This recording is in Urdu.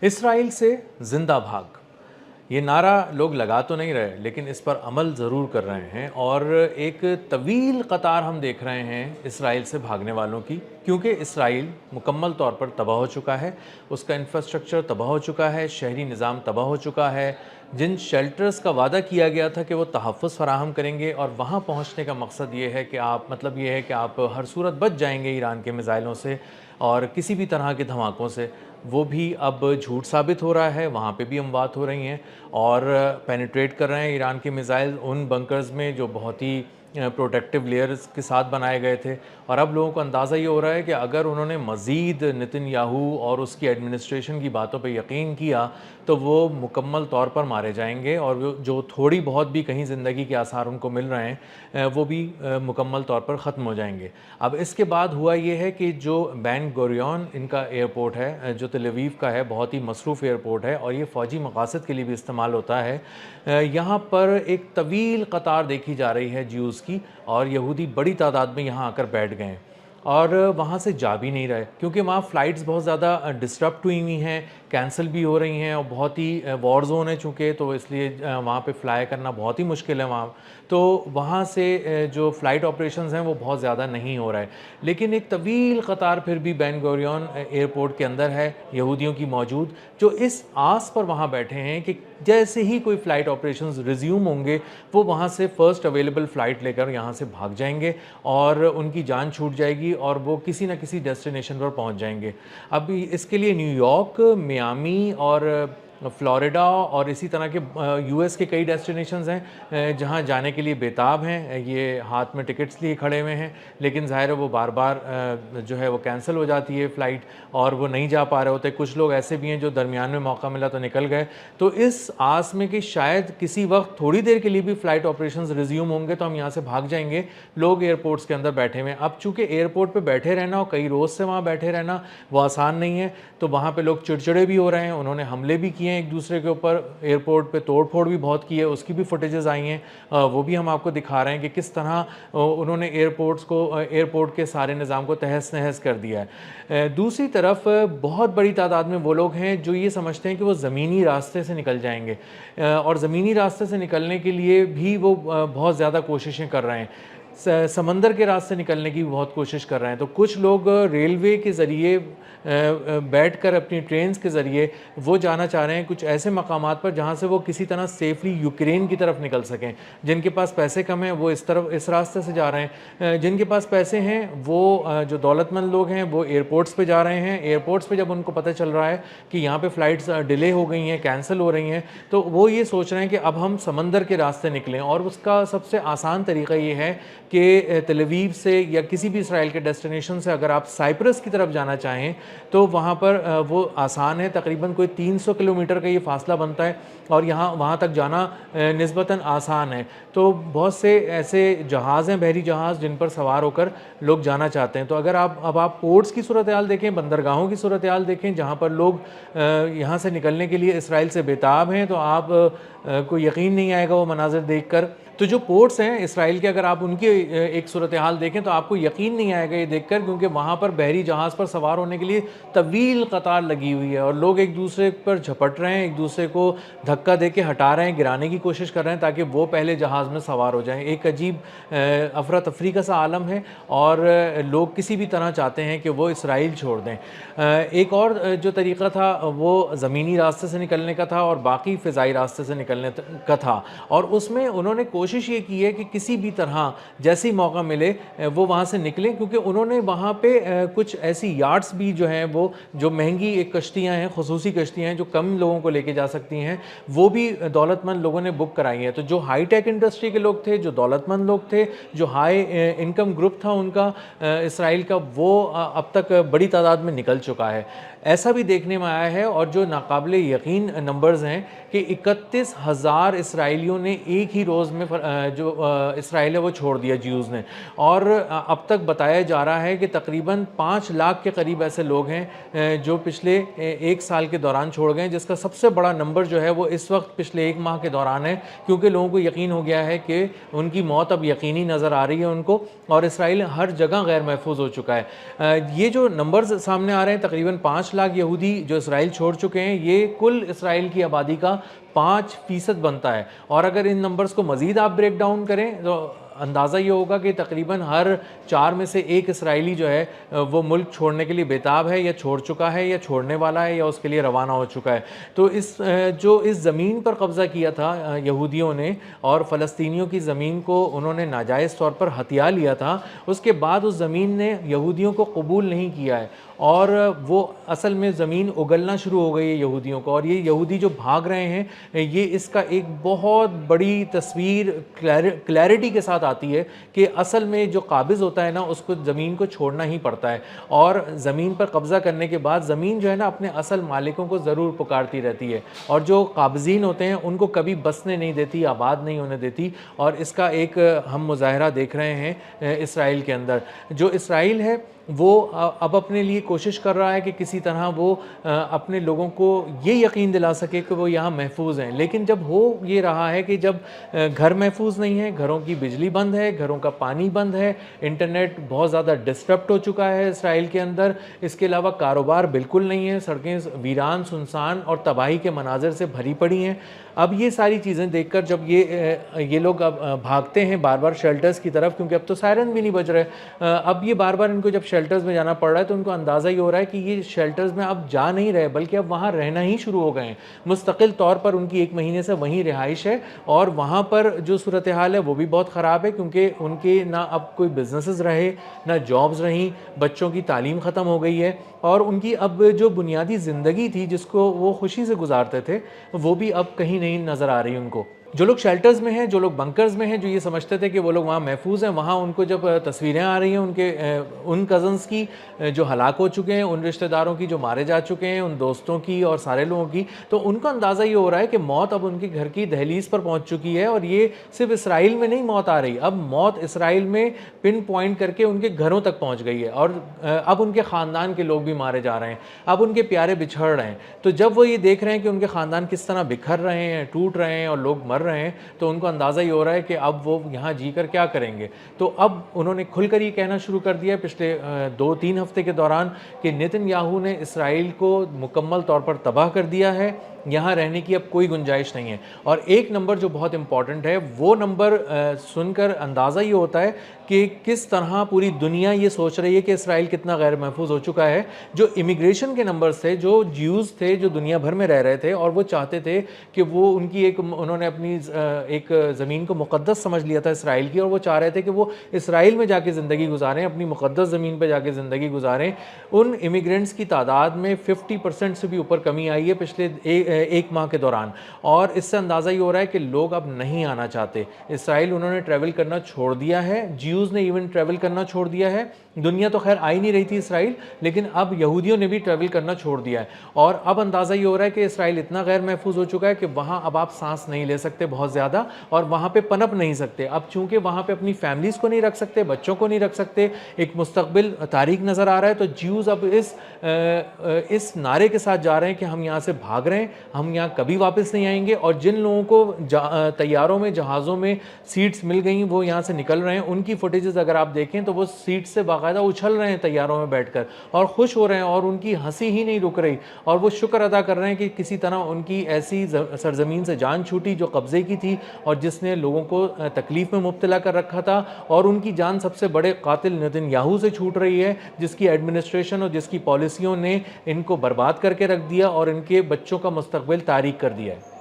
اسرائیل سے زندہ بھاگ، یہ نعرہ لوگ لگا تو نہیں رہے لیکن اس پر عمل ضرور کر رہے ہیں، اور ایک طویل قطار ہم دیکھ رہے ہیں اسرائیل سے بھاگنے والوں کی، کیونکہ اسرائیل مکمل طور پر تباہ ہو چکا ہے، اس کا انفراسٹرکچر تباہ ہو چکا ہے، شہری نظام تباہ ہو چکا ہے۔ جن شیلٹرز کا وعدہ کیا گیا تھا کہ وہ تحفظ فراہم کریں گے، اور وہاں پہنچنے کا مقصد یہ ہے کہ آپ ہر صورت بچ جائیں گے ایران کے میزائلوں سے اور کسی بھی طرح کے دھماکوں سے، وہ بھی اب جھوٹ ثابت ہو رہا ہے۔ وہاں پہ بھی اموات ہو رہی ہیں اور پینیٹریٹ کر رہے ہیں ایران کے میزائل ان بنکرز میں جو بہت ہی پروٹیکٹیو لیئرز کے ساتھ بنائے گئے تھے، اور اب لوگوں کو اندازہ یہ ہو رہا ہے کہ اگر انہوں نے مزید نتن یاہو اور اس کی ایڈمنسٹریشن کی باتوں پہ یقین کیا تو وہ مکمل طور پر مارے جائیں گے، اور جو تھوڑی بہت بھی کہیں زندگی کے آثار ان کو مل رہے ہیں وہ بھی مکمل طور پر ختم ہو جائیں گے۔ اب اس کے بعد ہوا یہ ہے کہ جو بین گوریون ان کا ایئرپورٹ ہے، جو تل اویو کا ہے، بہت ہی مصروف ایئرپورٹ ہے اور یہ فوجی مقاصد کے لیے بھی استعمال ہوتا ہے، یہاں پر ایک طویل قطار دیکھی جا رہی ہے جیوز کی، اور یہودی بڑی تعداد میں یہاں آ کر بیٹھ گئے ہیں اور وہاں سے جا بھی نہیں رہے، کیونکہ وہاں فلائٹس بہت زیادہ ڈسٹرپٹ ہوئی ہوئی ہیں، کینسل بھی ہو رہی ہیں، اور بہت ہی وار زون ہے چونکہ، تو اس لیے وہاں پہ فلائی کرنا بہت ہی مشکل ہے وہاں، تو وہاں سے جو فلائٹ آپریشنز ہیں وہ بہت زیادہ نہیں ہو رہا ہے۔ لیکن ایک طویل قطار پھر بھی بین گوریون ایئرپورٹ کے اندر ہے یہودیوں کی موجود، جو اس آس پر وہاں بیٹھے ہیں کہ جیسے ہی کوئی فلائٹ آپریشنز ریزیوم ہوں گے وہ وہاں سے فرسٹ اویلیبل فلائٹ لے کر یہاں سے بھاگ جائیں گے اور ان کی جان چھوٹ جائے گی اور وہ کسی نہ کسی ڈیسٹینیشن پر پہنچ جائیں گے۔ اب اس کے لیے نیو یارک، میامی اور فلوریڈا اور اسی طرح کے یو ایس کے کئی ڈیسٹینیشنز ہیں جہاں جانے کے لیے بیتاب ہیں، یہ ہاتھ میں ٹکٹس لیے کھڑے ہوئے ہیں، لیکن ظاہر ہے وہ بار بار جو ہے وہ کینسل ہو جاتی ہے فلائٹ اور وہ نہیں جا پا رہے ہوتے۔ کچھ لوگ ایسے بھی ہیں جو درمیان میں موقع ملا تو نکل گئے، تو اس آس میں کہ شاید کسی وقت تھوڑی دیر کے لیے بھی فلائٹ آپریشنز ریزیوم ہوں گے تو ہم یہاں سے بھاگ جائیں گے، لوگ ایئرپورٹس کے اندر بیٹھے ہوئے ہیں۔ اب چونکہ ایئرپورٹ پہ بیٹھے رہنا اور کئی روز سے وہاں بیٹھے رہنا وہ آسان نہیں ہے، تو وہاں پہ لوگ چڑچڑے بھی ہو رہے ہیں، انہوں نے حملے بھی کیے ہیں ایک دوسرے کے اوپر، ایئرپورٹ پہ توڑ پھوڑ بھی بہت کی ہے، اس کی بھی فوٹیجز آئی ہیں، وہ بھی ہم آپ کو دکھا رہے ہیں کہ کس طرح انہوں نے ایئرپورٹ کے سارے نظام کو تہس نہس کر دیا ہے۔ دوسری طرف بہت بڑی تعداد میں وہ لوگ ہیں جو یہ سمجھتے ہیں کہ وہ زمینی راستے سے نکل جائیں گے، اور زمینی راستے سے نکلنے کے لیے بھی وہ بہت زیادہ کوششیں کر رہے ہیں، سمندر کے راستے نکلنے کی بہت کوشش کر رہے ہیں۔ تو کچھ لوگ ریلوے کے ذریعے بیٹھ کر اپنی ٹرینز کے ذریعے وہ جانا چاہ رہے ہیں کچھ ایسے مقامات پر جہاں سے وہ کسی طرح سیفلی یوکرین کی طرف نکل سکیں۔ جن کے پاس پیسے کم ہیں وہ اس راستے سے جا رہے ہیں، جن کے پاس پیسے ہیں وہ جو دولت مند لوگ ہیں وہ ایئرپورٹس پہ جا رہے ہیں۔ ایئرپورٹس پہ جب ان کو پتہ چل رہا ہے کہ یہاں پہ فلائٹس ڈیلے ہو گئی ہیں، کینسل ہو رہی ہیں، تو وہ یہ سوچ رہے ہیں کہ اب ہم سمندر کے راستے نکلیں، اور اس کا سب سے آسان طریقہ یہ ہے کہ تل اویو سے یا کسی بھی اسرائیل کے ڈیسٹینیشن سے اگر آپ سائپرس کی طرف جانا چاہیں تو وہاں پر وہ آسان ہے، تقریباً کوئی 300 کلومیٹر کا یہ فاصلہ بنتا ہے، اور وہاں تک جانا نسبتاً آسان ہے۔ تو بہت سے ایسے جہاز ہیں، بحری جہاز، جن پر سوار ہو کر لوگ جانا چاہتے ہیں۔ تو اگر آپ پورٹس کی صورتحال دیکھیں، بندرگاہوں کی صورتحال دیکھیں جہاں پر لوگ یہاں سے نکلنے کے لیے اسرائیل سے بیتاب ہیں، تو آپ کو یقین نہیں آئے گا وہ مناظر دیکھ کر۔ تو جو پورٹس ہیں اسرائیل کے، اگر آپ ان کی ایک صورتحال دیکھیں تو آپ کو یقین نہیں آئے گا یہ دیکھ کر، کیونکہ وہاں پر بحری جہاز پر سوار ہونے کے لیے طویل قطار لگی ہوئی ہے، اور لوگ ایک دوسرے پر جھپٹ رہے ہیں، ایک دوسرے کو دھکا دے کے ہٹا رہے ہیں، گرانے کی کوشش کر رہے ہیں تاکہ وہ پہلے جہاز میں سوار ہو جائیں۔ ایک عجیب افراتفری کا سا عالم ہے، اور لوگ کسی بھی طرح چاہتے ہیں کہ وہ اسرائیل چھوڑ دیں۔ ایک اور جو طریقہ تھا وہ زمینی راستے سے نکلنے کا تھا اور باقی فضائی راستے سے نکلنے کا تھا، اور اس میں انہوں نے کوشش یہ کی ہے کہ کسی بھی طرح جیسی موقع ملے وہ وہاں سے نکلیں، کیونکہ انہوں نے وہاں پہ کچھ ایسی یارڈس بھی جو ہیں وہ جو مہنگی ایک کشتیاں ہیں، خصوصی کشتیاں ہیں جو کم لوگوں کو لے کے جا سکتی ہیں، وہ بھی دولت مند لوگوں نے بک کرائی ہیں۔ تو جو ہائی ٹیک انڈسٹری کے لوگ تھے، جو دولت مند لوگ تھے، جو ہائی انکم گروپ تھا ان کا اسرائیل کا، وہ اب تک بڑی تعداد میں نکل چکا ہے۔ ایسا بھی دیکھنے میں آیا ہے، اور جو ناقابل یقین نمبرز ہیں کہ 31,000 اسرائیلیوں نے ایک ہی روز میں جو اسرائیل ہے وہ چھوڑ دیا جیوز نے. اور اب تک بتایا جا رہا ہے کہ تقریباً 5 لاکھ کے قریب ایسے لوگ ہیں جو پچھلے 1 سال کے دوران چھوڑ گئے, جس کا سب سے بڑا نمبر جو ہے وہ اس وقت پچھلے 1 ماہ کے دوران ہے, کیونکہ لوگوں کو یقین ہو گیا ہے کہ ان کی موت اب یقینی نظر آ رہی ہے ان کو, اور اسرائیل ہر جگہ غیر محفوظ ہو چکا ہے. یہ جو نمبرز سامنے آ رہے ہیں تقریباً 5 لاکھ یہودی جو اسرائیل چھوڑ چکے ہیں, یہ کل اسرائیل کی آبادی کا 5% بنتا ہے. اور اگر ان نمبرز کو مزید آپ بریک ڈاؤن کریں تو اندازہ یہ ہوگا کہ تقریباً ہر 4 میں سے 1 اسرائیلی جو ہے وہ ملک چھوڑنے کے لیے بےتاب ہے, یا چھوڑ چکا ہے, یا چھوڑنے والا ہے, یا اس کے لیے روانہ ہو چکا ہے. تو جو اس زمین پر قبضہ کیا تھا یہودیوں نے, اور فلسطینیوں کی زمین کو انہوں نے ناجائز طور پر ہتھیا لیا تھا, اس کے بعد اس زمین نے یہودیوں کو قبول نہیں کیا ہے, اور وہ اصل میں زمین اگلنا شروع ہو گئی ہے یہودیوں کو. اور یہ یہودی جو بھاگ رہے ہیں, یہ اس کا ایک بہت بڑی تصویر کلیئرٹی کے ساتھ آتی ہے کہ اصل میں جو قابض ہوتا ہے نا, اس کو زمین کو چھوڑنا ہی پڑتا ہے, اور زمین پر قبضہ کرنے کے بعد زمین جو ہے نا اپنے اصل مالکوں کو ضرور پکارتی رہتی ہے, اور جو قابضین ہوتے ہیں ان کو کبھی بسنے نہیں دیتی, آباد نہیں ہونے دیتی. اور اس کا ایک ہم مظاہرہ دیکھ رہے ہیں اسرائیل کے اندر. جو اسرائیل ہے وہ اب اپنے لیے کوشش کر رہا ہے کہ کسی طرح وہ اپنے لوگوں کو یہ یقین دلا سکے کہ وہ یہاں محفوظ ہیں. لیکن جب ہو یہ رہا ہے کہ جب گھر محفوظ نہیں ہے, گھروں کی بجلی بند ہے, گھروں کا پانی بند ہے, انٹرنیٹ بہت زیادہ ڈسٹرپٹ ہو چکا ہے اسرائیل کے اندر, اس کے علاوہ کاروبار بالکل نہیں ہے, سڑکیں ویران سنسان اور تباہی کے مناظر سے بھری پڑی ہیں. اب یہ ساری چیزیں دیکھ کر جب یہ لوگ اب بھاگتے ہیں بار بار شیلٹرز کی طرف, کیونکہ اب تو سائرن بھی نہیں بج رہے, اب یہ بار بار ان کو جب شیلٹرز میں جانا پڑ رہا ہے تو ان کو اندازہ یہ ہو رہا ہے کہ یہ شیلٹرز میں اب جا نہیں رہے, بلکہ اب وہاں رہنا ہی شروع ہو گئے ہیں. مستقل طور پر ان کی 1 مہینے سے وہیں رہائش ہے, اور وہاں پر جو صورتحال ہے وہ بھی بہت خراب ہے, کیونکہ ان کے نہ اب کوئی بزنسز رہے, نہ جابز رہیں, بچوں کی تعلیم ختم ہو گئی ہے, اور ان کی اب جو بنیادی زندگی تھی جس کو وہ خوشی سے گزارتے تھے وہ بھی اب کہیں نہیں نظر آ رہی ان کو. جو لوگ شیلٹرز میں ہیں, جو لوگ بنکرز میں ہیں, جو یہ سمجھتے تھے کہ وہ لوگ وہاں محفوظ ہیں, وہاں ان کو جب تصویریں آ رہی ہیں ان کے ان کزنز کی جو ہلاک ہو چکے ہیں, ان رشتہ داروں کی جو مارے جا چکے ہیں, ان دوستوں کی اور سارے لوگوں کی, تو ان کو اندازہ یہ ہو رہا ہے کہ موت اب ان کے گھر کی دہلیز پر پہنچ چکی ہے. اور یہ صرف اسرائیل میں نہیں موت آ رہی, اب موت اسرائیل میں پن پوائنٹ کر کے ان کے گھروں تک پہنچ گئی ہے, اور اب ان کے خاندان کے لوگ بھی مارے جا رہے ہیں, اب ان کے پیارے بچھڑ رہے ہیں. تو جب وہ یہ دیکھ رہے ہیں کہ ان کے خاندان کس طرح بکھر رہے ہیں, ٹوٹ رہے ہیں, اور لوگ مر رہے ہیں, تو ان کو اندازہ یہ ہو رہا ہے کہ اب وہ یہاں جی کر کیا کریں گے. تو اب انہوں نے کھل کر یہ کہنا شروع کر دیا پچھلے 2-3 ہفتے کے دوران کہ نیتن یاہو نے اسرائیل کو مکمل طور پر تباہ کر دیا ہے, یہاں رہنے کی اب کوئی گنجائش نہیں ہے. اور ایک نمبر جو بہت امپورٹنٹ ہے, وہ نمبر سن کر اندازہ یہ ہوتا ہے کہ کس طرح پوری دنیا یہ سوچ رہی ہے کہ اسرائیل کتنا غیر محفوظ ہو چکا ہے. جو امیگریشن کے نمبرز تھے, جو جیوز تھے جو دنیا بھر میں رہ رہے تھے, اور وہ چاہتے تھے کہ وہ ان کی انہوں نے اپنی ایک زمین کو مقدس سمجھ لیا تھا اسرائیل کی, اور وہ چاہ رہے تھے کہ وہ اسرائیل میں جا کے زندگی گزاریں, اپنی مقدس زمین پہ جا کے زندگی گزاریں. ان امیگرینٹس کی تعداد میں 50% سے بھی اوپر کمی آئی ہے پچھلے 1 ماہ کے دوران, اور اس سے اندازہ یہ ہو رہا ہے کہ لوگ اب نہیں آنا چاہتے اسرائیل. انہوں نے ٹریول کرنا چھوڑ دیا ہے, جیوز نے ایون ٹریول کرنا چھوڑ دیا ہے. دنیا تو خیر آئی نہیں رہی تھی اسرائیل, لیکن اب یہودیوں نے بھی ٹریول کرنا چھوڑ دیا ہے. اور اب اندازہ یہ ہو رہا ہے کہ اسرائیل اتنا غیر محفوظ ہو چکا ہے کہ وہاں اب آپ سانس نہیں لے سکتے بہت زیادہ, اور وہاں پہ پنپ نہیں سکتے. اب چونکہ وہاں پہ اپنی فیملیز کو نہیں رکھ سکتے, بچوں کو نہیں رکھ سکتے, ایک مستقبل تاریک نظر آ رہا ہے, تو جیوز اب اس نعرے کے ساتھ جا رہے ہیں کہ ہم یہاں سے بھاگ رہے ہیں, ہم یہاں کبھی واپس نہیں آئیں گے. اور جن لوگوں کو طیاروں میں, جہازوں میں سیٹس مل گئیں وہ یہاں سے نکل رہے ہیں. ان کی فوٹیجز اگر آپ دیکھیں تو وہ سیٹ سے باقاعدہ اچھل رہے ہیں طیاروں میں بیٹھ کر, اور خوش ہو رہے ہیں, اور ان کی ہنسی ہی نہیں رک رہی, اور وہ شکر ادا کر رہے ہیں کہ کسی طرح ان کی ایسی سرزمین سے جان چھوٹی جو قبضے کی تھی, اور جس نے لوگوں کو تکلیف میں مبتلا کر رکھا تھا. اور ان کی جان سب سے بڑے قاتل نیتن یاہو سے چھوٹ رہی ہے, جس کی ایڈمنسٹریشن اور جس کی پالیسیوں نے ان کو برباد کر کے رکھ دیا اور ان کے بچوں کا مستقبل تاریک کر دیا ہے.